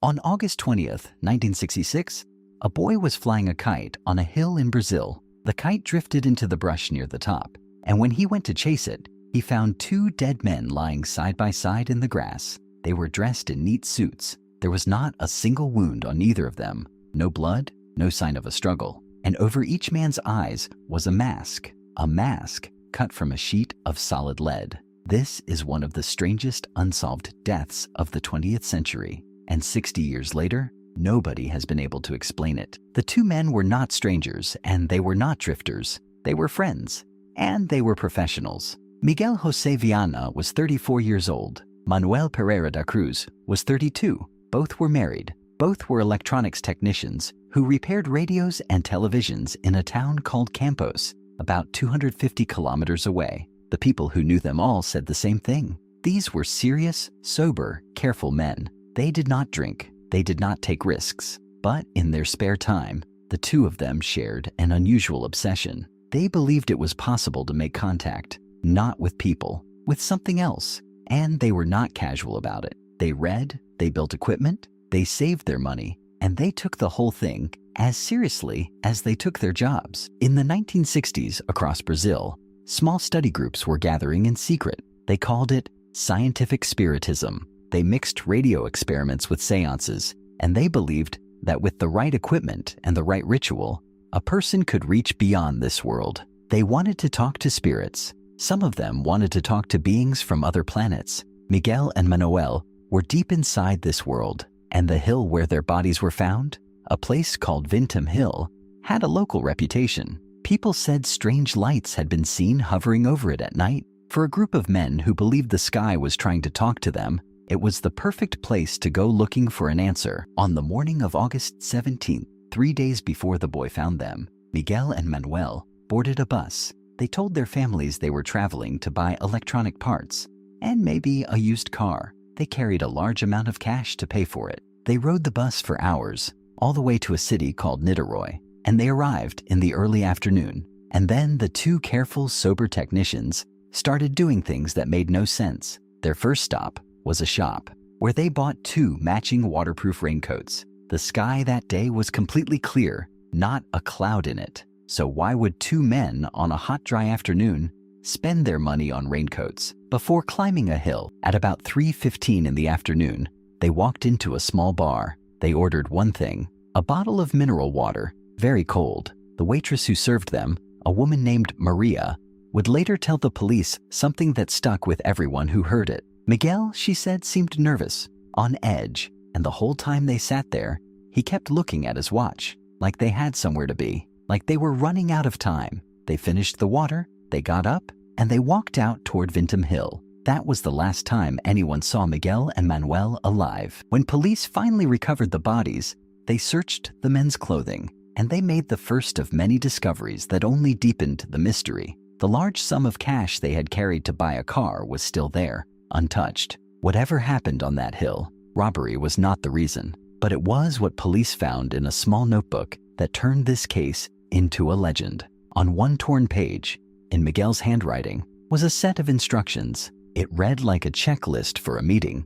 On August 20th, 1966, a boy was flying a kite on a hill in Brazil. The kite drifted into the brush near the top, and when he went to chase it, he found two dead men lying side by side in the grass. They were dressed in neat suits. There was not a single wound on either of them, no blood, no sign of a struggle, and over each man's eyes was a mask cut from a sheet of solid lead. This is one of the strangest unsolved deaths of the 20th century, and 60 years later, nobody has been able to explain it. The two men were not strangers, and they were not drifters. They were friends, and they were professionals. Miguel José Viana was 34 years old. Manuel Pereira da Cruz was 32. Both were married. Both were electronics technicians who repaired radios and televisions in a town called Campos, about 250 kilometers away. The people who knew them all said the same thing. These were serious, sober, careful men. They did not drink. They did not take risks. But in their spare time, the two of them shared an unusual obsession. They believed it was possible to make contact, not with people, with something else. And they were not casual about it. They read, they built equipment, they saved their money, and they took the whole thing as seriously as they took their jobs. In the 1960s, across Brazil, small study groups were gathering in secret. They called it scientific spiritism. They mixed radio experiments with seances, and they believed that with the right equipment and the right ritual, a person could reach beyond this world. They wanted to talk to spirits. Some of them wanted to talk to beings from other planets. Miguel and Manuel were deep inside this world, and the hill where their bodies were found, a place called Vintim Hill, had a local reputation. People said strange lights had been seen hovering over it at night. For a group of men who believed the sky was trying to talk to them, it was the perfect place to go looking for an answer. On the morning of August 17th, 3 days before the boy found them, Miguel and Manuel boarded a bus. They told their families they were traveling to buy electronic parts and maybe a used car. They carried a large amount of cash to pay for it. They rode the bus for hours, all the way to a city called Niterói, and they arrived in the early afternoon. And then the two careful, sober technicians started doing things that made no sense. Their first stop was a shop where they bought two matching waterproof raincoats. The sky that day was completely clear, not a cloud in it. So why would two men on a hot, dry afternoon spend their money on raincoats? Before climbing a hill at about 3:15 in the afternoon, they walked into a small bar. They ordered one thing, a bottle of mineral water, very cold. The waitress who served them, a woman named Maria, would later tell the police something that stuck with everyone who heard it. Miguel, she said, seemed nervous, on edge, and the whole time they sat there, he kept looking at his watch, like they had somewhere to be, like they were running out of time. They finished the water, they got up, and they walked out toward Vintim Hill. That was the last time anyone saw Miguel and Manuel alive. When police finally recovered the bodies, they searched the men's clothing, and they made the first of many discoveries that only deepened the mystery. The large sum of cash they had carried to buy a car was still there, untouched. Whatever happened on that hill, robbery was not the reason, but it was what police found in a small notebook that turned this case into a legend. On one torn page, in Miguel's handwriting, was a set of instructions. It read like a checklist for a meeting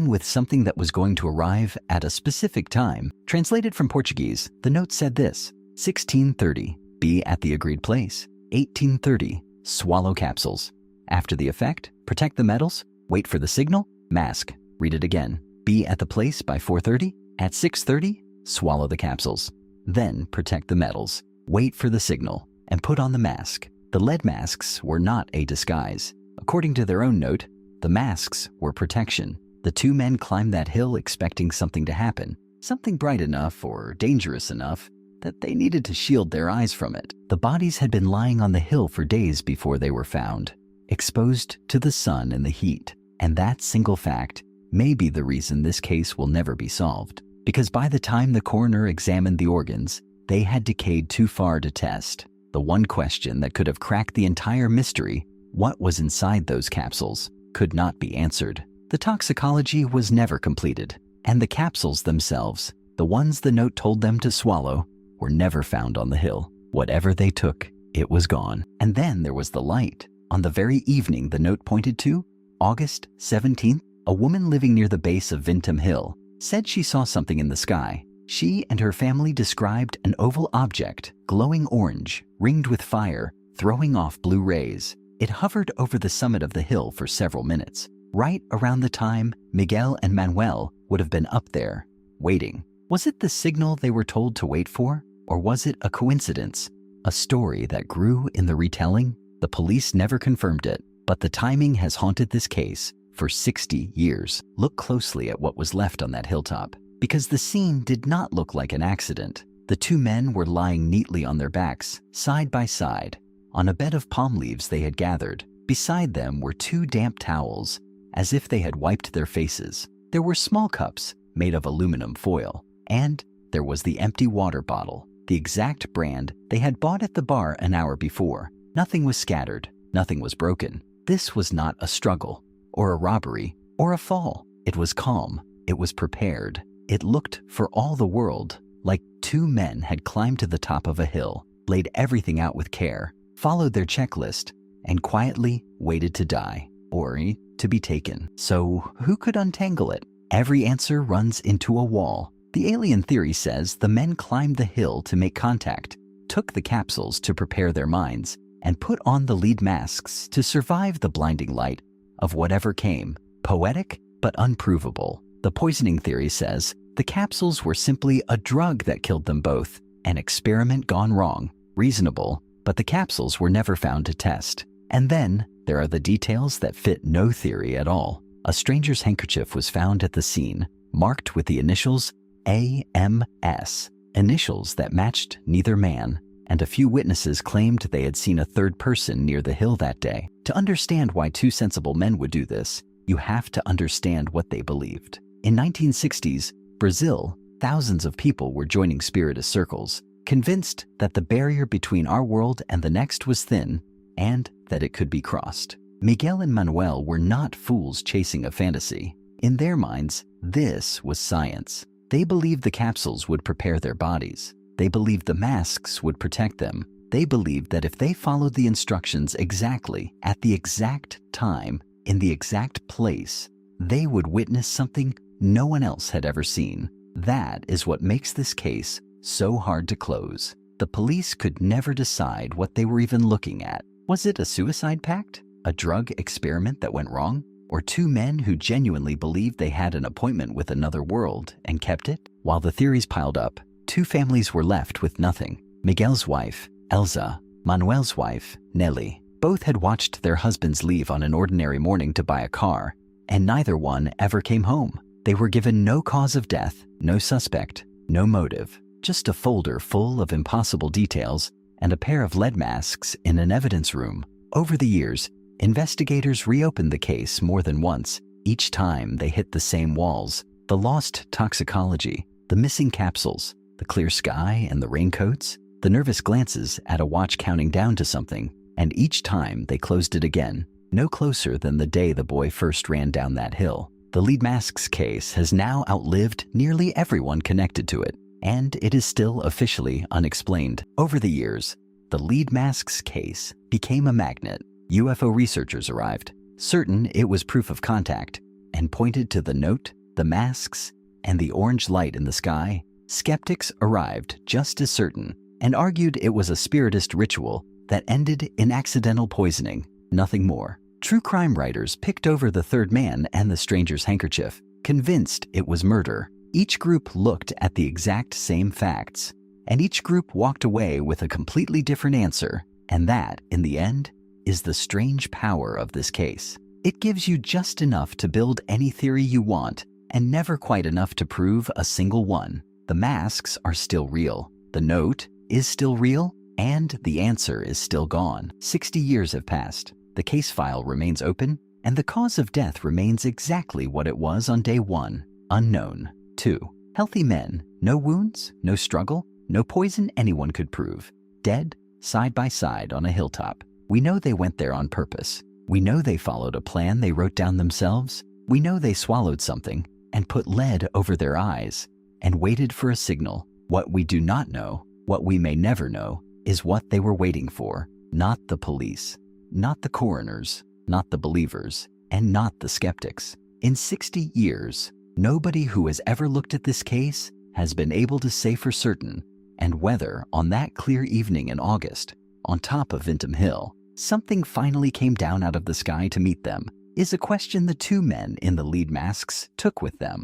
with something that was going to arrive at a specific time. Translated from Portuguese, the note said this: 16:30, be at the agreed place. 18:30, swallow capsules. After the effect, protect the metals, wait for the signal, mask. Read it again. Be at the place by 4:30. At 6:30, swallow the capsules. Then protect the metals, wait for the signal, and put on the mask. The lead masks were not a disguise. According to their own note, the masks were protection. The two men climbed that hill expecting something to happen, something bright enough or dangerous enough that they needed to shield their eyes from it. The bodies had been lying on the hill for days before they were found, exposed to the sun and the heat. And that single fact may be the reason this case will never be solved. Because by the time the coroner examined the organs, they had decayed too far to test. The one question that could have cracked the entire mystery, what was inside those capsules, could not be answered. The toxicology was never completed, and the capsules themselves, the ones the note told them to swallow, were never found on the hill. Whatever they took, it was gone. And then there was the light. On the very evening the note pointed to, August 17th, a woman living near the base of Vintim Hill said she saw something in the sky. She and her family described an oval object, glowing orange, ringed with fire, throwing off blue rays. It hovered over the summit of the hill for several minutes, right around the time Miguel and Manuel would have been up there, waiting. Was it the signal they were told to wait for? Or was it a coincidence? A story that grew in the retelling? The police never confirmed it, but the timing has haunted this case for 60 years. Look closely at what was left on that hilltop, because the scene did not look like an accident. The two men were lying neatly on their backs, side by side, on a bed of palm leaves they had gathered. Beside them were two damp towels, as if they had wiped their faces. There were small cups made of aluminum foil, and there was the empty water bottle, the exact brand they had bought at the bar an hour before. Nothing was scattered, nothing was broken. This was not a struggle, or a robbery, or a fall. It was calm, it was prepared. It looked, for all the world, like two men had climbed to the top of a hill, laid everything out with care, followed their checklist, and quietly waited to die, or to be taken. So who could untangle it? Every answer runs into a wall. The alien theory says the men climbed the hill to make contact, took the capsules to prepare their minds, and put on the lead masks to survive the blinding light of whatever came. Poetic, but unprovable. The poisoning theory says the capsules were simply a drug that killed them both, an experiment gone wrong. Reasonable, but the capsules were never found to test. And then there are the details that fit no theory at all. A stranger's handkerchief was found at the scene, marked with the initials AMS, initials that matched neither man, and a few witnesses claimed they had seen a third person near the hill that day. To understand why two sensible men would do this, you have to understand what they believed. In 1960s, Brazil, thousands of people were joining spiritist circles, convinced that the barrier between our world and the next was thin and that it could be crossed. Miguel and Manuel were not fools chasing a fantasy. In their minds, this was science. They believed the capsules would prepare their bodies. They believed the masks would protect them. They believed that if they followed the instructions exactly, at the exact time, in the exact place, they would witness something no one else had ever seen. That is what makes this case so hard to close. The police could never decide what they were even looking at. Was it a suicide pact? A drug experiment that went wrong? Or two men who genuinely believed they had an appointment with another world and kept it? While the theories piled up, two families were left with nothing. Miguel's wife, Elsa, Manuel's wife, Nelly. Both had watched their husbands leave on an ordinary morning to buy a car, and neither one ever came home. They were given no cause of death, no suspect, no motive, just a folder full of impossible details and a pair of lead masks in an evidence room. Over the years, investigators reopened the case more than once. Each time they hit the same walls: the lost toxicology, the missing capsules, the clear sky and the raincoats, the nervous glances at a watch counting down to something, and each time they closed it again, no closer than the day the boy first ran down that hill. The lead masks case has now outlived nearly everyone connected to it, and it is still officially unexplained. Over the years, the lead masks case became a magnet. UFO researchers arrived, certain it was proof of contact, and pointed to the note, the masks, and the orange light in the sky. Skeptics arrived just as certain and argued it was a spiritist ritual that ended in accidental poisoning, nothing more. True crime writers picked over the third man and the stranger's handkerchief, convinced it was murder. Each group looked at the exact same facts, and each group walked away with a completely different answer. And that, in the end, is the strange power of this case. It gives you just enough to build any theory you want, and never quite enough to prove a single one. The masks are still real, the note is still real, and the answer is still gone. 60 years have passed. The case file remains open, and the cause of death remains exactly what it was on day 1, unknown. 2. Healthy men, no wounds, no struggle, no poison anyone could prove. Dead, side by side on a hilltop. We know they went there on purpose. We know they followed a plan they wrote down themselves. We know they swallowed something and put lead over their eyes and waited for a signal. What we do not know, what we may never know, is what they were waiting for. Not the police, not the coroners, not the believers, and not the skeptics. In 60 years, Nobody who has ever looked at this case has been able to say for certain, and whether on that clear evening in August, on top of Vinton Hill, something finally came down out of the sky to meet them is a question the two men in the lead masks took with them.